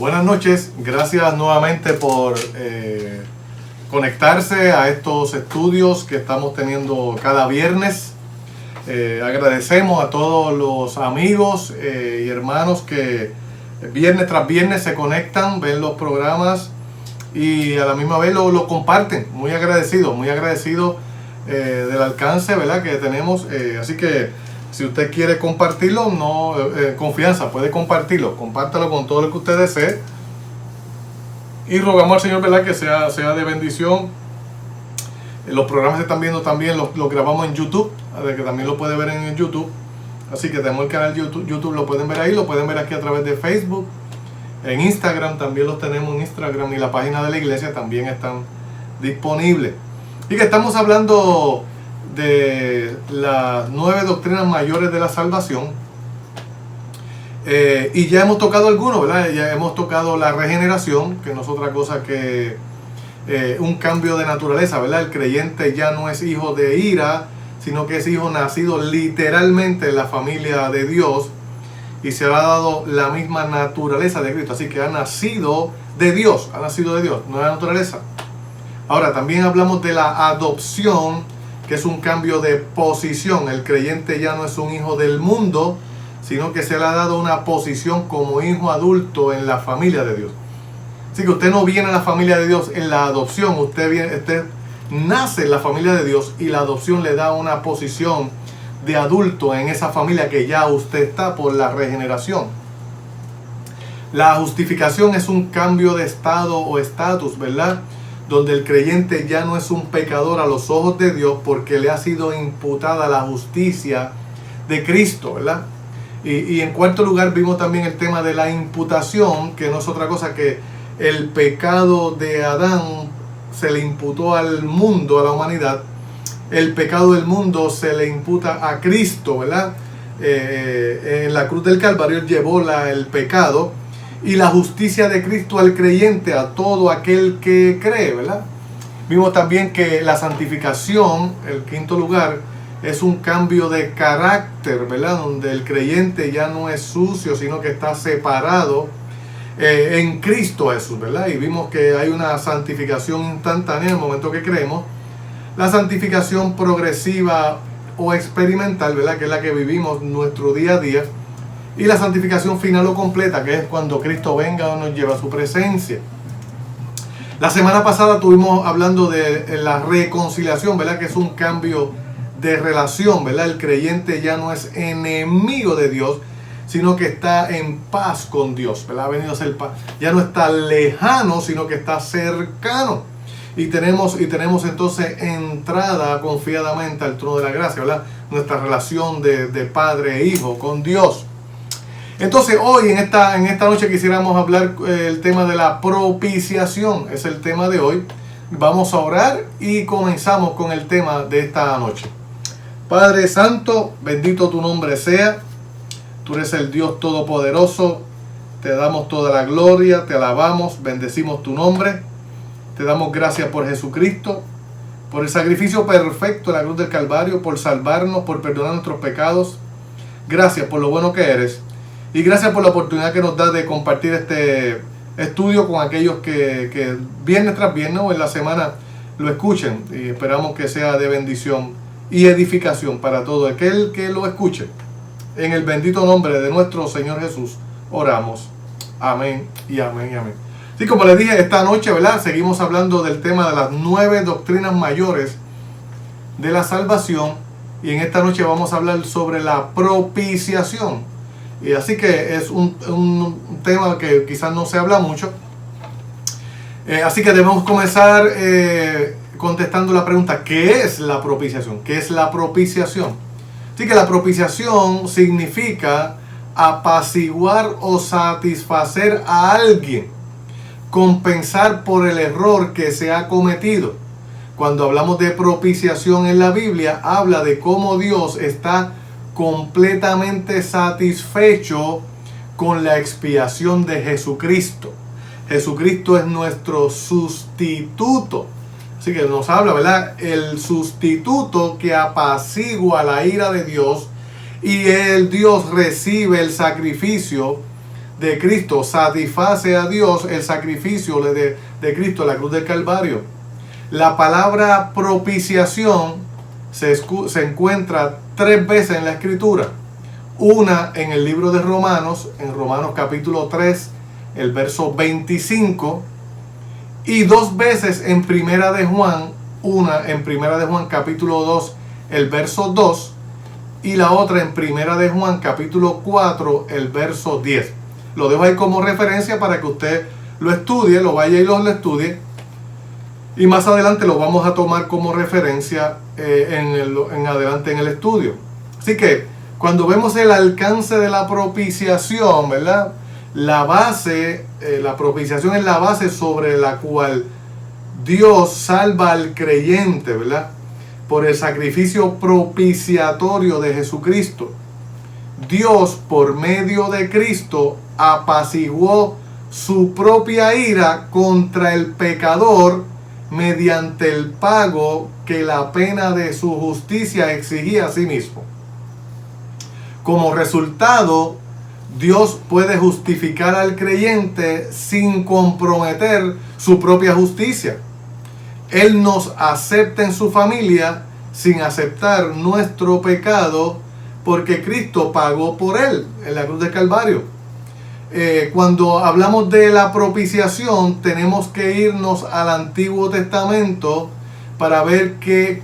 Buenas noches, gracias nuevamente por conectarse a estos estudios que estamos teniendo cada viernes. Agradecemos a todos los amigos y hermanos que viernes tras viernes se conectan, ven los programas y a la misma vez lo comparten. Muy agradecido del alcance, ¿verdad?, que tenemos. Así que si usted quiere compartirlo, confianza, puede compartirlo. Compártalo con todo lo que usted desee. Y rogamos al Señor, ¿verdad?, que sea de bendición. Los programas se están viendo también, los grabamos en YouTube, que también lo puede ver en YouTube. Así que tenemos el canal YouTube, lo pueden ver ahí, lo pueden ver aquí a través de Facebook. En Instagram también los tenemos en Instagram, y la página de la iglesia también están disponibles. Y que estamos hablando de las 9 doctrinas mayores de la salvación. Y ya hemos tocado algunos, ¿verdad? Ya hemos tocado la regeneración, que no es otra cosa que un cambio de naturaleza, ¿verdad? El creyente ya no es hijo de ira, sino que es hijo nacido literalmente en la familia de Dios, y se le ha dado la misma naturaleza de Cristo. Así que ha nacido de Dios, nueva naturaleza. Ahora, también hablamos de la adopción, que es un cambio de posición. El creyente ya no es un hijo del mundo, sino que se le ha dado una posición como hijo adulto en la familia de Dios. Así que usted no viene a la familia de Dios en la adopción, usted nace en la familia de Dios, y la adopción le da una posición de adulto en esa familia que ya usted está por la regeneración. La justificación es un cambio de estado o estatus, ¿verdad?, donde el creyente ya no es un pecador a los ojos de Dios, porque le ha sido imputada la justicia de Cristo, ¿verdad? Y en cuarto lugar vimos también el tema de la imputación, que no es otra cosa que el pecado de Adán se le imputó al mundo, a la humanidad. El pecado del mundo se le imputa a Cristo, ¿verdad? En la cruz del Calvario Él llevó el pecado, y la justicia de Cristo al creyente, a todo aquel que cree, ¿verdad? Vimos también que la santificación, el quinto lugar, es un cambio de carácter, ¿verdad?, donde el creyente ya no es sucio, sino que está separado en Cristo Jesús, ¿verdad? Y vimos que hay una santificación instantánea en el momento que creemos. La santificación progresiva o experimental, ¿verdad?, que es la que vivimos nuestro día a día. Y la santificación final o completa, que es cuando Cristo venga o nos lleva a su presencia. La semana pasada estuvimos hablando de la reconciliación, ¿verdad?, que es un cambio de relación, ¿verdad? El creyente ya no es enemigo de Dios, sino que está en paz con Dios, ¿verdad? Ha venido a ser paz. Ya no está lejano, sino que está cercano. Y tenemos entonces entrada confiadamente al trono de la gracia, ¿verdad? Nuestra relación de padre e hijo con Dios. Entonces hoy, en esta noche, quisiéramos hablar el tema de la propiciación. Es el tema de hoy. Vamos a orar y comenzamos con el tema de esta noche. Padre Santo, bendito tu nombre sea. Tú eres el Dios Todopoderoso. Te damos toda la gloria, te alabamos, bendecimos tu nombre. Te damos gracias por Jesucristo, por el sacrificio perfecto en la cruz del Calvario, por salvarnos, por perdonar nuestros pecados. Gracias por lo bueno que eres. Y gracias por la oportunidad que nos da de compartir este estudio con aquellos que viernes tras viernes o en la semana lo escuchen. Y esperamos que sea de bendición y edificación para todo aquel que lo escuche. En el bendito nombre de nuestro Señor Jesús oramos. Amén y amén y amén. Sí, como les dije, esta noche, ¿verdad?, seguimos hablando del tema de las 9 doctrinas mayores de la salvación. Y en esta noche vamos a hablar sobre la propiciación. Y así que es un tema que quizás no se habla mucho. Así que debemos comenzar contestando la pregunta: ¿qué es la propiciación? ¿Qué es la propiciación? Así que la propiciación significa apaciguar o satisfacer a alguien, compensar por el error que se ha cometido. Cuando hablamos de propiciación en la Biblia, habla de cómo Dios está completamente satisfecho con la expiación de Jesucristo. Jesucristo es nuestro sustituto. Así que nos habla, ¿verdad?, el sustituto que apacigua la ira de Dios, y el Dios recibe el sacrificio de Cristo satisface a Dios el sacrificio de Cristo en la cruz del Calvario. La palabra propiciación se encuentra 3 veces en la Escritura. Una en el libro de Romanos, en Romanos capítulo 3, el verso 25, y 2 veces en Primera de Juan, una en Primera de Juan capítulo 2, el verso 2, y la otra en Primera de Juan capítulo 4, el verso 10. Lo dejo ahí como referencia para que usted lo estudie, lo vaya y lo estudie, y más adelante lo vamos a tomar como referencia en adelante en el estudio. Así que cuando vemos el alcance de la propiciación, ¿verdad? La base, la propiciación es la base sobre la cual Dios salva al creyente, ¿verdad? Por el sacrificio propiciatorio de Jesucristo. Dios, por medio de Cristo, apaciguó su propia ira contra el pecador mediante el pago que la pena de su justicia exigía a sí mismo. Como resultado, Dios puede justificar al creyente sin comprometer su propia justicia. Él nos acepta en su familia sin aceptar nuestro pecado, porque Cristo pagó por él en la cruz del Calvario. Cuando hablamos de la propiciación, tenemos que irnos al Antiguo Testamento para ver qué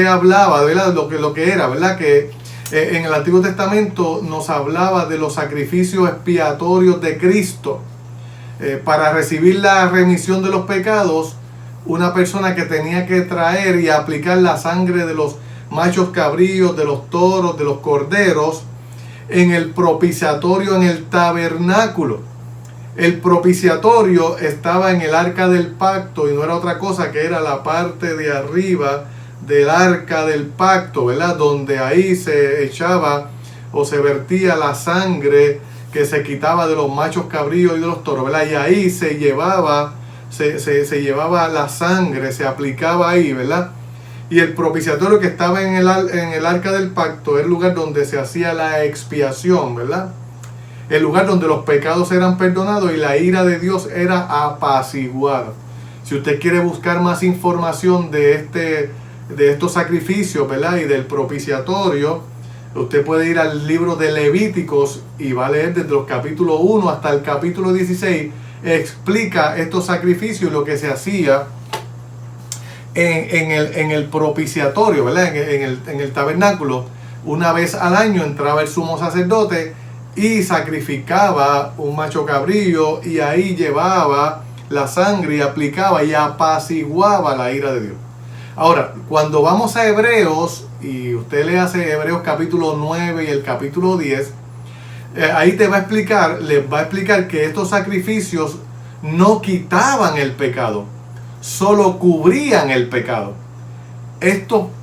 hablaba, ¿verdad? Lo que era, ¿verdad? Que en el Antiguo Testamento nos hablaba de los sacrificios expiatorios de Cristo. Para recibir la remisión de los pecados, una persona que tenía que traer y aplicar la sangre de los machos cabríos, de los toros, de los corderos, en el propiciatorio, en el tabernáculo. El propiciatorio estaba en el arca del pacto y no era otra cosa que era la parte de arriba del arca del pacto, ¿verdad? Donde ahí se echaba o se vertía la sangre que se quitaba de los machos cabríos y de los toros, ¿verdad? Y ahí se llevaba la sangre, se aplicaba ahí, ¿verdad? Y el propiciatorio que estaba en el arca del pacto era el lugar donde se hacía la expiación, ¿verdad? El lugar donde los pecados eran perdonados y la ira de Dios era apaciguada. Si usted quiere buscar más información de estos sacrificios, ¿verdad? Y del propiciatorio, usted puede ir al libro de Levíticos y va a leer desde los capítulos 1 hasta el capítulo 16. Explica estos sacrificios y lo que se hacía en el propiciatorio, ¿verdad? En el tabernáculo. Una vez al año entraba el sumo sacerdote y sacrificaba un macho cabrillo y ahí llevaba la sangre y aplicaba y apaciguaba la ira de Dios. Ahora, cuando vamos a Hebreos y usted le hace Hebreos capítulo 9 y el capítulo 10, ahí les va a explicar que estos sacrificios no quitaban el pecado, solo cubrían el pecado.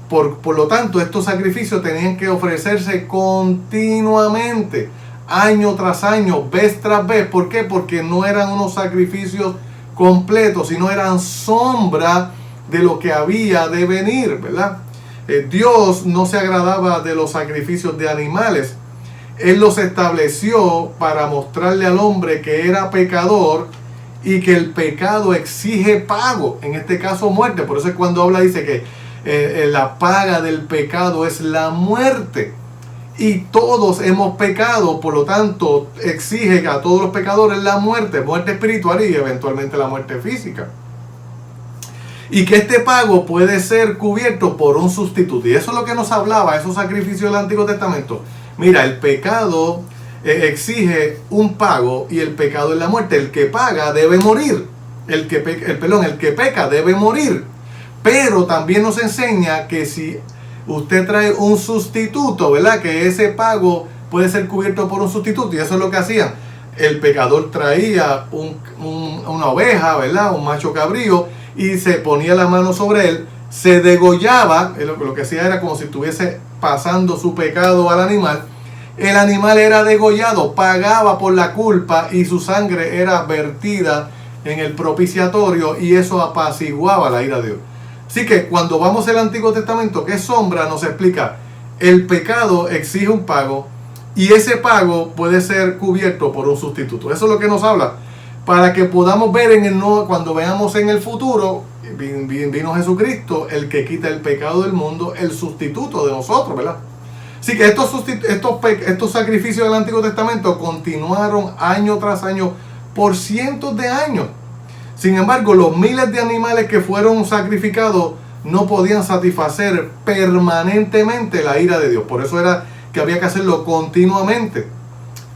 Por lo tanto, estos sacrificios tenían que ofrecerse continuamente, año tras año, vez tras vez. ¿Por qué? Porque no eran unos sacrificios completos, sino eran sombra de lo que había de venir, ¿verdad? Dios no se agradaba de los sacrificios de animales. Él los estableció para mostrarle al hombre que era pecador y que el pecado exige pago, en este caso muerte. Por eso es cuando habla, dice que la paga del pecado es la muerte. Y todos hemos pecado, por lo tanto exige a todos los pecadores la muerte espiritual y eventualmente la muerte física. Y que este pago puede ser cubierto por un sustituto. Y eso es lo que nos hablaba, esos sacrificios del Antiguo Testamento. Mira, el pecado exige un pago y el pecado es la muerte. El que paga debe morir. El que peca debe morir. Pero también nos enseña que si usted trae un sustituto, ¿verdad? Que ese pago puede ser cubierto por un sustituto. Y eso es lo que hacían. El pecador traía una oveja, ¿verdad? Un macho cabrío, y se ponía la mano sobre él, se degollaba. Lo que hacía era como si estuviese pasando su pecado al animal. El animal era degollado, pagaba por la culpa y su sangre era vertida en el propiciatorio y eso apaciguaba la ira de Dios. Así que cuando vamos al Antiguo Testamento, que es sombra, nos explica, el pecado exige un pago Y ese pago puede ser cubierto por un sustituto. Eso es lo que nos habla. Para que podamos ver cuando veamos en el futuro, vino Jesucristo, el que quita el pecado del mundo, el sustituto de nosotros, ¿verdad? Así que estos sacrificios del Antiguo Testamento continuaron año tras año por cientos de años. Sin embargo, los miles de animales que fueron sacrificados no podían satisfacer permanentemente la ira de Dios. Por eso era que había que hacerlo continuamente.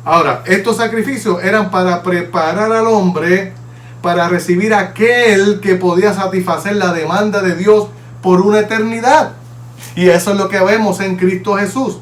Ahora, estos sacrificios eran para preparar al hombre para recibir aquel que podía satisfacer la demanda de Dios por una eternidad. Y eso es lo que vemos en Cristo Jesús.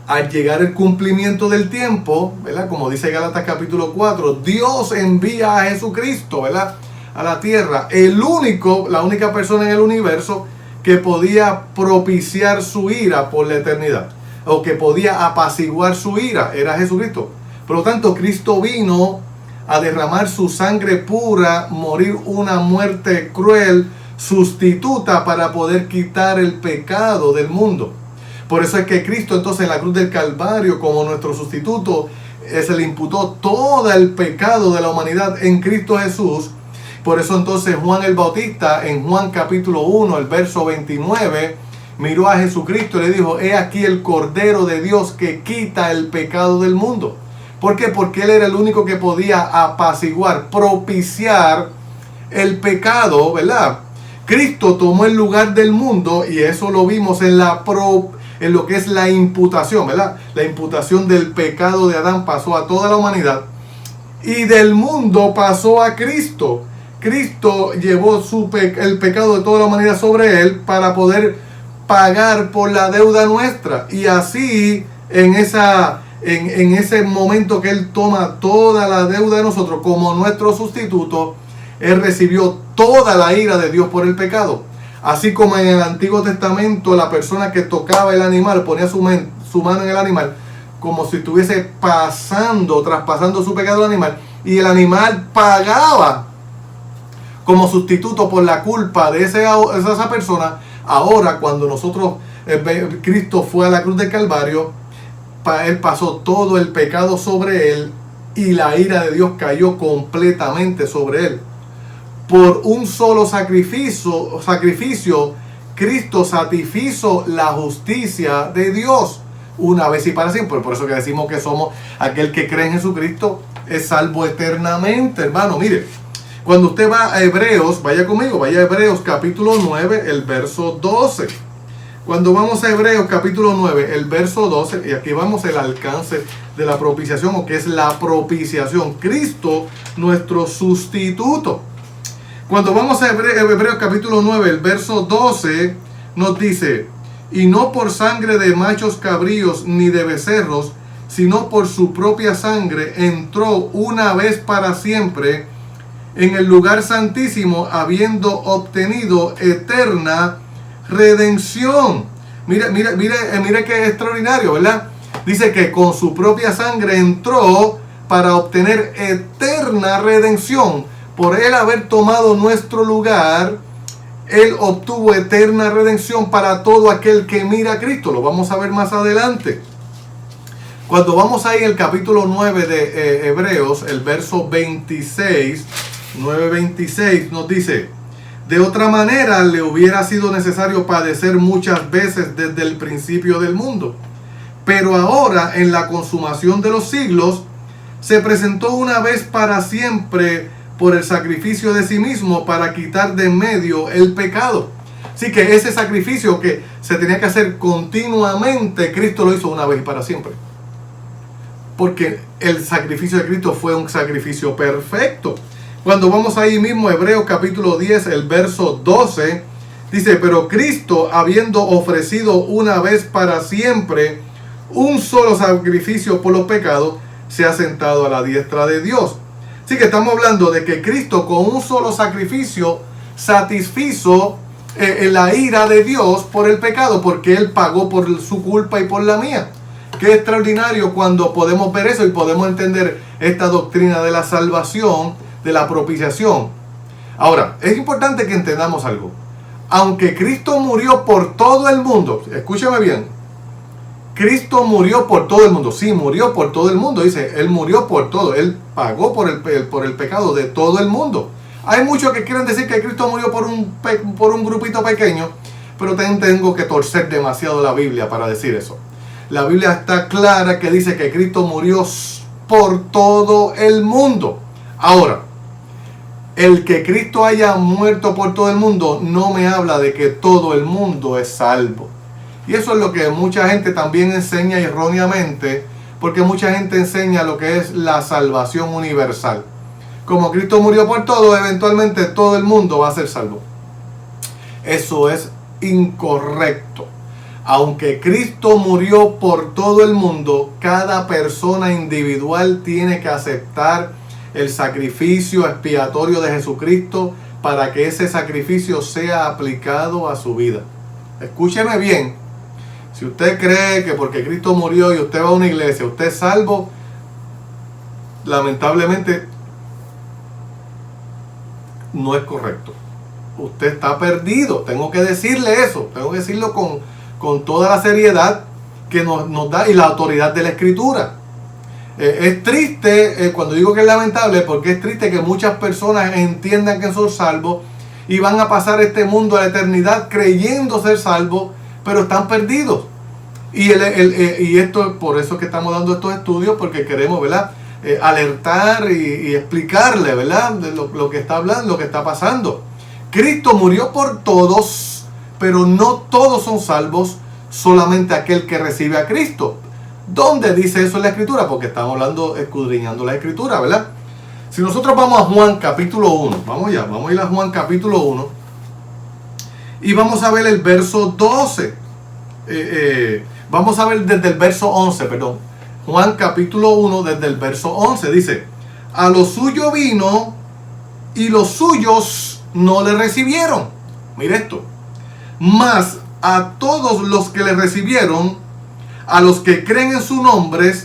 Al llegar el cumplimiento del tiempo, ¿verdad? Como dice Gálatas capítulo 4, Dios envía a Jesucristo, ¿verdad?, a la tierra. La única persona en el universo que podía propiciar su ira por la eternidad, o que podía apaciguar su ira, era Jesucristo. Por lo tanto, Cristo vino a derramar su sangre pura, morir una muerte cruel, sustituta, para poder quitar el pecado del mundo. Por eso es que Cristo entonces en la cruz del Calvario, como nuestro sustituto, se le imputó todo el pecado de la humanidad en Cristo Jesús. Por eso entonces Juan el Bautista, en Juan capítulo 1, el verso 29, miró a Jesucristo y le dijo: he aquí el Cordero de Dios que quita el pecado del mundo. ¿Por qué? Porque Él era el único que podía apaciguar, propiciar el pecado, ¿verdad? Cristo tomó el lugar del mundo, y eso lo vimos en lo que es la imputación, ¿verdad? La imputación del pecado de Adán pasó a toda la humanidad, y del mundo pasó a Cristo. Cristo llevó el pecado de toda la humanidad sobre Él para poder pagar por la deuda nuestra. Y así, en ese momento que Él toma toda la deuda de nosotros como nuestro sustituto, Él recibió toda la ira de Dios por el pecado. Así como en el Antiguo Testamento la persona que tocaba el animal ponía su mano en el animal, como si estuviese traspasando su pecado al animal, y el animal pagaba como sustituto por la culpa de esa persona. Ahora, cuando Cristo fue a la cruz del Calvario, Él pasó todo el pecado sobre Él, y la ira de Dios cayó completamente sobre Él. Por un solo sacrificio, Cristo satisfizo la justicia de Dios una vez y para siempre. Por eso que decimos que somos aquel que cree en Jesucristo es salvo eternamente, hermano. Mire, cuando usted va a Hebreos, vaya conmigo, vaya a Hebreos capítulo 9, el verso 12. Cuando vamos a Hebreos capítulo 9, el verso 12, y aquí vamos el alcance de la propiciación, o que es la propiciación. Cristo, nuestro sustituto. Cuando vamos a Hebreos capítulo 9, el verso 12, nos dice: y no por sangre de machos cabríos ni de becerros, sino por su propia sangre entró una vez para siempre en el lugar santísimo, habiendo obtenido eterna redención. Mire qué extraordinario, ¿verdad? Dice que con su propia sangre entró para obtener eterna redención. Por Él haber tomado nuestro lugar, Él obtuvo eterna redención para todo aquel que mira a Cristo. Lo vamos a ver más adelante. Cuando vamos ahí al capítulo 9 de Hebreos, el verso 26, 9:26 nos dice: de otra manera le hubiera sido necesario padecer muchas veces desde el principio del mundo. Pero ahora, en la consumación de los siglos, se presentó una vez para siempre por el sacrificio de sí mismo para quitar de en medio el pecado. Así que ese sacrificio que se tenía que hacer continuamente, Cristo lo hizo una vez y para siempre. Porque el sacrificio de Cristo fue un sacrificio perfecto. Cuando vamos ahí mismo, Hebreos capítulo 10, el verso 12, dice: pero Cristo, habiendo ofrecido una vez para siempre un solo sacrificio por los pecados, se ha sentado a la diestra de Dios. Así que estamos hablando de que Cristo con un solo sacrificio satisfizo la ira de Dios por el pecado, porque Él pagó por su culpa y por la mía. Qué extraordinario cuando podemos ver eso y podemos entender esta doctrina de la salvación, de la propiciación. Ahora, es importante que entendamos algo. Aunque Cristo murió por todo el mundo, escúchame bien, Cristo murió por todo el mundo. Sí, murió por todo el mundo. Dice, Él murió por todo. Él pagó por el pecado de todo el mundo. Hay muchos que quieren decir que Cristo murió por un grupito pequeño, pero tengo que torcer demasiado la Biblia para decir eso. La Biblia está clara que dice que Cristo murió por todo el mundo. Ahora, el que Cristo haya muerto por todo el mundo no me habla de que todo el mundo es salvo. Y eso es lo que mucha gente también enseña erróneamente, porque mucha gente enseña lo que es la salvación universal. Como Cristo murió por todo, eventualmente todo el mundo va a ser salvo. Eso es incorrecto. Aunque Cristo murió por todo el mundo, cada persona individual tiene que aceptar el sacrificio expiatorio de Jesucristo para que ese sacrificio sea aplicado a su vida. Escúcheme bien. Si usted cree que porque Cristo murió y usted va a una iglesia, usted es salvo, lamentablemente no es correcto. Usted está perdido. Tengo que decirle eso. Tengo que decirlo con toda la seriedad que nos da y la autoridad de la Escritura. Es triste, cuando digo que es lamentable, porque es triste que muchas personas entiendan que son salvos y van a pasar este mundo a la eternidad creyendo ser salvos, pero están perdidos. Y esto, por eso que estamos dando estos estudios, porque queremos, ¿verdad?, alertar y explicarle, ¿verdad?, de lo que está hablando, lo que está pasando. Cristo murió por todos, pero no todos son salvos, solamente aquel que recibe a Cristo. ¿Dónde dice eso en la Escritura? Porque estamos hablando, escudriñando la Escritura, ¿verdad? Si nosotros vamos a Juan capítulo 1, vamos a ir a Juan capítulo 1 y vamos a ver el verso 12. Vamos a ver desde el verso 11, perdón. Juan capítulo 1 desde el verso 11 dice: a lo suyo vino y los suyos no le recibieron. Mire esto. Mas a todos los que le recibieron, a los que creen en su nombre,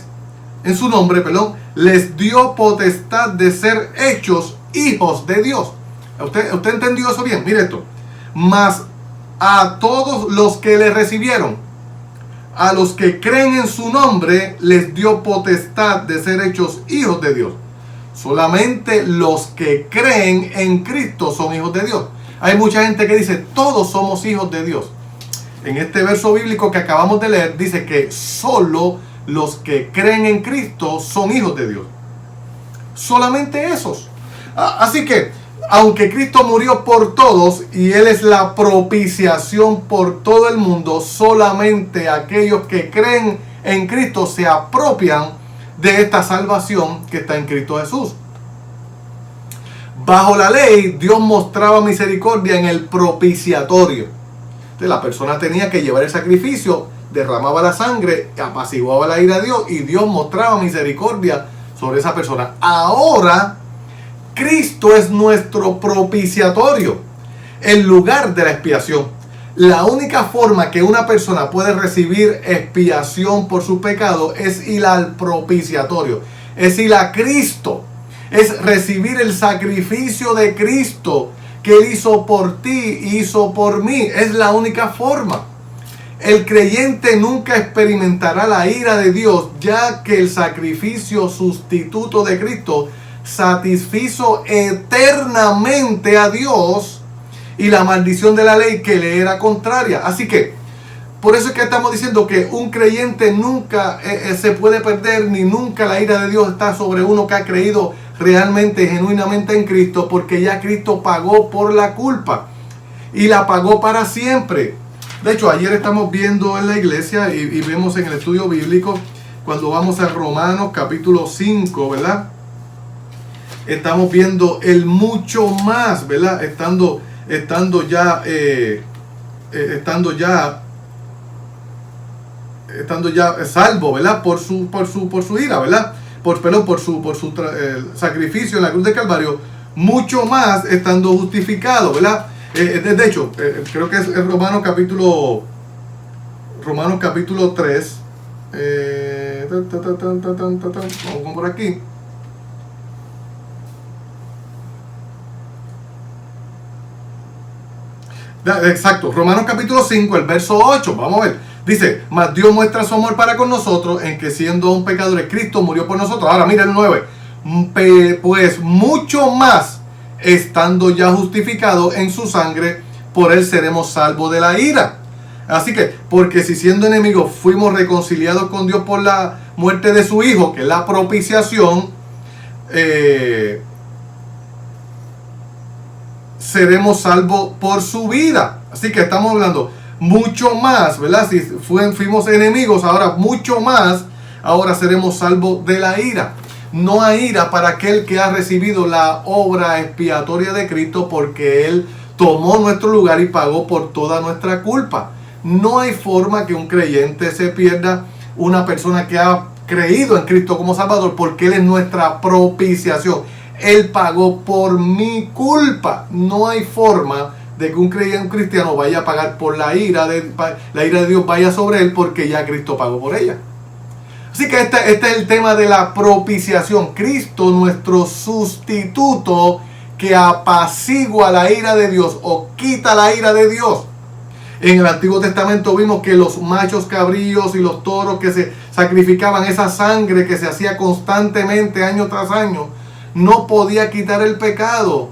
les dio potestad de ser hechos hijos de Dios. ¿Usted entendió eso bien? Mire esto. Mas a todos los que le recibieron, a los que creen en su nombre, les dio potestad de ser hechos hijos de Dios. Solamente los que creen en Cristo son hijos de Dios. Hay mucha gente que dice, todos somos hijos de Dios. En este verso bíblico que acabamos de leer, dice que solo los que creen en Cristo son hijos de Dios. Solamente esos. Así que, aunque Cristo murió por todos y Él es la propiciación por todo el mundo, solamente aquellos que creen en Cristo se apropian de esta salvación que está en Cristo Jesús. Bajo la ley, Dios mostraba misericordia en el propiciatorio. Entonces, la persona tenía que llevar el sacrificio, derramaba la sangre, apaciguaba la ira de Dios y Dios mostraba misericordia sobre esa persona. Ahora, Cristo es nuestro propiciatorio, el lugar de la expiación. La única forma que una persona puede recibir expiación por su pecado es ir al propiciatorio, es ir a Cristo, es recibir el sacrificio de Cristo que Él hizo por ti, hizo por mí. Es la única forma. El creyente nunca experimentará la ira de Dios, ya que el sacrificio sustituto de Cristo satisfizo eternamente a Dios y la maldición de la ley que le era contraria. Así que, por eso es que estamos diciendo que un creyente nunca se puede perder, ni nunca la ira de Dios está sobre uno que ha creído realmente, genuinamente en Cristo, porque ya Cristo pagó por la culpa y la pagó para siempre. De hecho, ayer estamos viendo en la iglesia y vemos en el estudio bíblico, cuando vamos a Romanos capítulo 5, ¿verdad? Estamos viendo el mucho más, ¿verdad? Estando ya salvo, ¿verdad? Por su ira, ¿verdad? Por su sacrificio en la cruz de Calvario, mucho más estando justificado, ¿verdad? De hecho, creo que es Romanos capítulo 3. Vamos por aquí. Exacto, Romanos capítulo 5, el verso 8. Vamos a ver. Dice, mas Dios muestra su amor para con nosotros en que siendo aún pecadores, Cristo murió por nosotros. Ahora mira el 9. Pues mucho más, estando ya justificados en su sangre, por él seremos salvos de la ira. Así que, porque si siendo enemigos fuimos reconciliados con Dios por la muerte de su Hijo, que es la propiciación, seremos salvos por su vida. Así que estamos hablando mucho más, ¿verdad? Si fuimos enemigos, ahora mucho más, ahora seremos salvos de la ira. No hay ira para aquel que ha recibido la obra expiatoria de Cristo, porque Él tomó nuestro lugar y pagó por toda nuestra culpa. No hay forma que un creyente se pierda, una persona que ha creído en Cristo como Salvador, porque Él es nuestra propiciación. Él pagó por mi culpa. No hay forma de que un cristiano vaya a pagar por la ira de Dios vaya sobre él, porque ya Cristo pagó por ella. Así que este es el tema de la propiciación. Cristo, nuestro sustituto, que apacigua la ira de Dios o quita la ira de Dios. En el Antiguo Testamento vimos que los machos cabríos y los toros que se sacrificaban, esa sangre que se hacía constantemente año tras año, no podía quitar el pecado.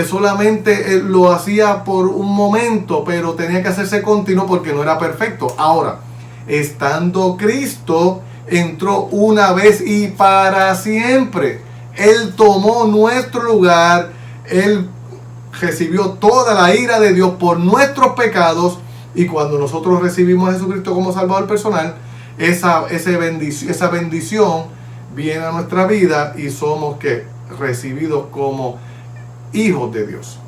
Solamente lo hacía por un momento, pero tenía que hacerse continuo porque no era perfecto. Ahora, estando Cristo, entró una vez y para siempre. Él tomó nuestro lugar. Él recibió toda la ira de Dios por nuestros pecados. Y cuando nosotros recibimos a Jesucristo como Salvador personal, esa bendición viene a nuestra vida y somos recibidos como hijos de Dios.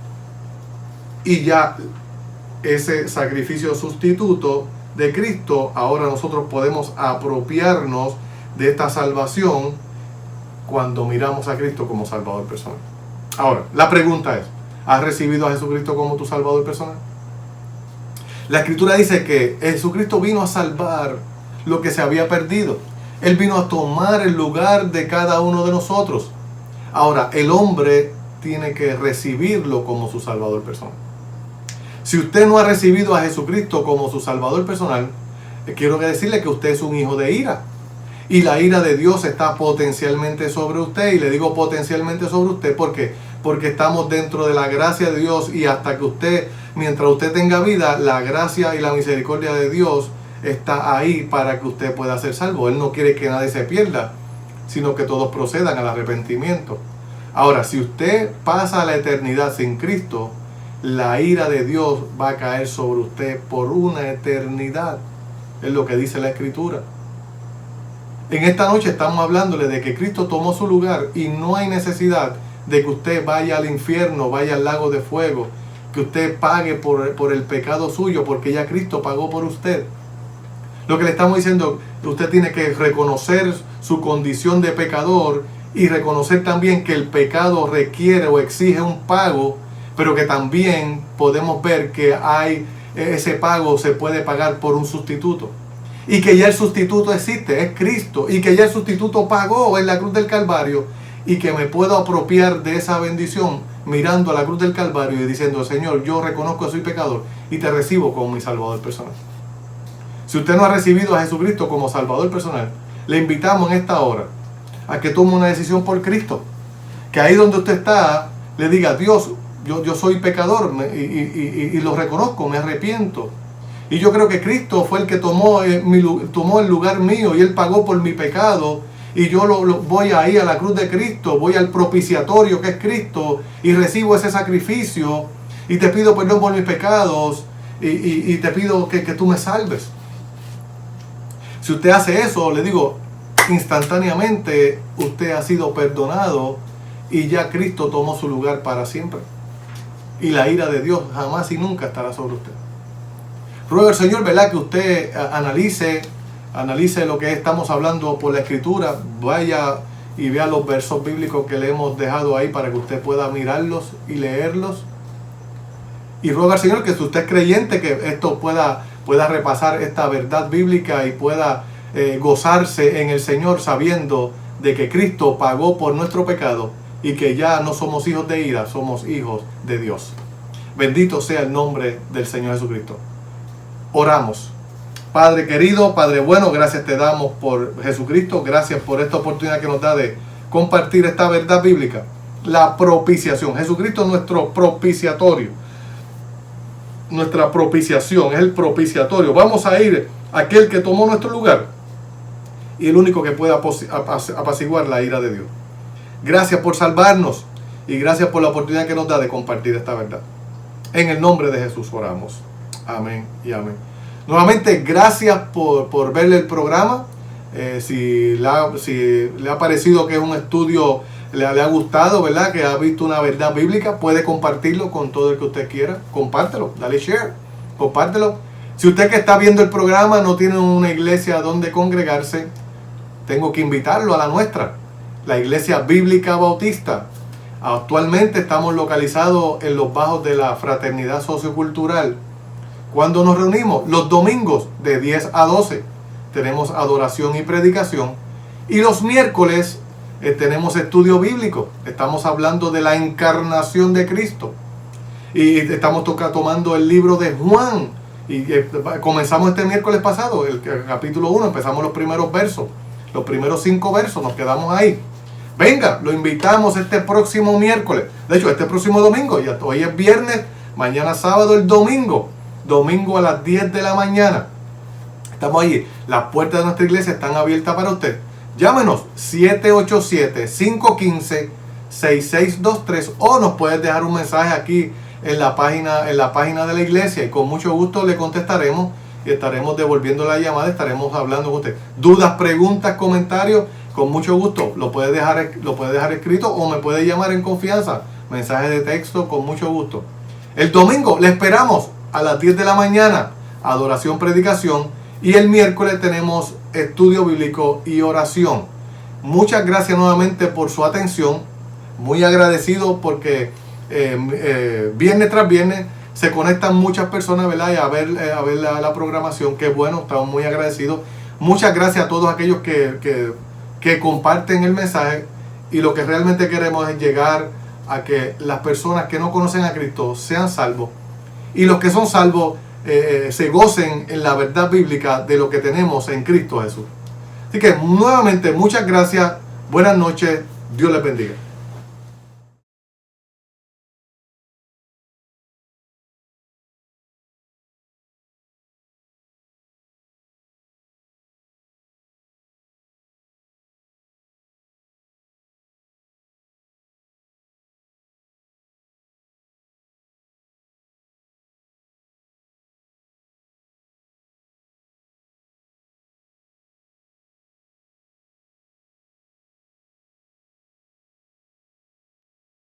Y ya ese sacrificio sustituto de Cristo, ahora nosotros podemos apropiarnos de esta salvación cuando miramos a Cristo como Salvador personal. Ahora, la pregunta es, ¿has recibido a Jesucristo como tu Salvador personal? La Escritura dice que Jesucristo vino a salvar lo que se había perdido. Él vino a tomar el lugar de cada uno de nosotros. Ahora, el hombre tiene que recibirlo como su Salvador personal. Si usted no ha recibido a Jesucristo como su Salvador personal, quiero decirle que usted es un hijo de ira. Y la ira de Dios está potencialmente sobre usted. Y le digo potencialmente sobre usted porque estamos dentro de la gracia de Dios. Y hasta que mientras usted tenga vida, la gracia y la misericordia de Dios está ahí para que usted pueda ser salvo. Él no quiere que nadie se pierda, sino que todos procedan al arrepentimiento. Ahora, si usted pasa la eternidad sin Cristo, la ira de Dios va a caer sobre usted por una eternidad. Es lo que dice la Escritura. En esta noche estamos hablándole de que Cristo tomó su lugar y no hay necesidad de que usted vaya al infierno, vaya al lago de fuego, que usted pague por el pecado suyo, porque ya Cristo pagó por usted. Lo que le estamos diciendo, usted tiene que reconocer su condición de pecador y reconocer también que el pecado requiere o exige un pago, pero que también podemos ver que ese pago se puede pagar por un sustituto. Y que ya el sustituto existe, es Cristo. Y que ya el sustituto pagó en la cruz del Calvario. Y que me puedo apropiar de esa bendición mirando a la cruz del Calvario y diciendo, Señor, yo reconozco que soy pecador y te recibo como mi Salvador personal. Si usted no ha recibido a Jesucristo como Salvador personal, le invitamos en esta hora a que tome una decisión por Cristo. Que ahí donde usted está, le diga, Dios, yo soy pecador y lo reconozco, me arrepiento. Y yo creo que Cristo fue el que tomó el lugar mío y Él pagó por mi pecado. Y yo voy ahí a la cruz de Cristo, voy al propiciatorio que es Cristo y recibo ese sacrificio y te pido perdón por mis pecados y te pido que tú me salves. Si usted hace eso, le digo, instantáneamente usted ha sido perdonado y ya Cristo tomó su lugar para siempre. Y la ira de Dios jamás y nunca estará sobre usted. Ruego al Señor, ¿verdad?, que usted analice lo que estamos hablando por la Escritura. Vaya y vea los versos bíblicos que le hemos dejado ahí para que usted pueda mirarlos y leerlos. Y ruego al Señor que si usted es creyente, que esto pueda repasar esta verdad bíblica y pueda gozarse en el Señor sabiendo de que Cristo pagó por nuestro pecado y que ya no somos hijos de ira, somos hijos de Dios. Bendito sea el nombre del Señor Jesucristo. Oramos. Padre querido, Padre bueno, gracias te damos por Jesucristo, gracias por esta oportunidad que nos da de compartir esta verdad bíblica. La propiciación. Jesucristo es nuestro propiciatorio. Nuestra propiciación es el propiciatorio. Vamos a ir a aquel que tomó nuestro lugar y el único que puede apaciguar la ira de Dios. Gracias por salvarnos y gracias por la oportunidad que nos da de compartir esta verdad. En el nombre de Jesús oramos. Amén y amén. Nuevamente, gracias por ver el programa. Si le ha parecido que es un estudio, le ha gustado, ¿verdad? Que ha visto una verdad bíblica, puede compartirlo con todo el que usted quiera. Compártelo, dale share, compártelo. Si usted que está viendo el programa no tiene una iglesia donde congregarse, tengo que invitarlo a la nuestra, la Iglesia Bíblica Bautista. Actualmente estamos localizados en los bajos de la Fraternidad Sociocultural. Cuando nos reunimos los domingos de 10 a 12 tenemos adoración y predicación, y los miércoles tenemos estudio bíblico. Estamos hablando de la encarnación de Cristo y estamos tomando el libro de Juan y comenzamos este miércoles pasado el capítulo 1, empezamos los primeros versos, los primeros 5 versos, nos quedamos ahí. Venga, lo invitamos este próximo miércoles, de hecho este próximo domingo, ya hoy es viernes, mañana sábado, el domingo a las 10 de la mañana. Estamos allí. Las puertas de nuestra iglesia están abiertas para usted. Llámenos 787-515-6623 o nos puedes dejar un mensaje aquí en la página de la iglesia y con mucho gusto le contestaremos y estaremos devolviendo la llamada, estaremos hablando con usted. Dudas, preguntas, comentarios, con mucho gusto lo puede dejar escrito o me puede llamar en confianza, mensaje de texto, con mucho gusto. El domingo le esperamos a las 10 de la mañana, adoración, predicación, y el miércoles tenemos estudio bíblico y oración. Muchas gracias nuevamente por su atención, muy agradecido porque viernes tras viernes se conectan muchas personas, ¿verdad? Y a ver la programación, que bueno, estamos muy agradecidos. Muchas gracias a todos aquellos que comparten el mensaje, y lo que realmente queremos es llegar a que las personas que no conocen a Cristo sean salvos, y los que son salvos se gocen en la verdad bíblica de lo que tenemos en Cristo Jesús. Así que nuevamente muchas gracias, buenas noches, Dios les bendiga.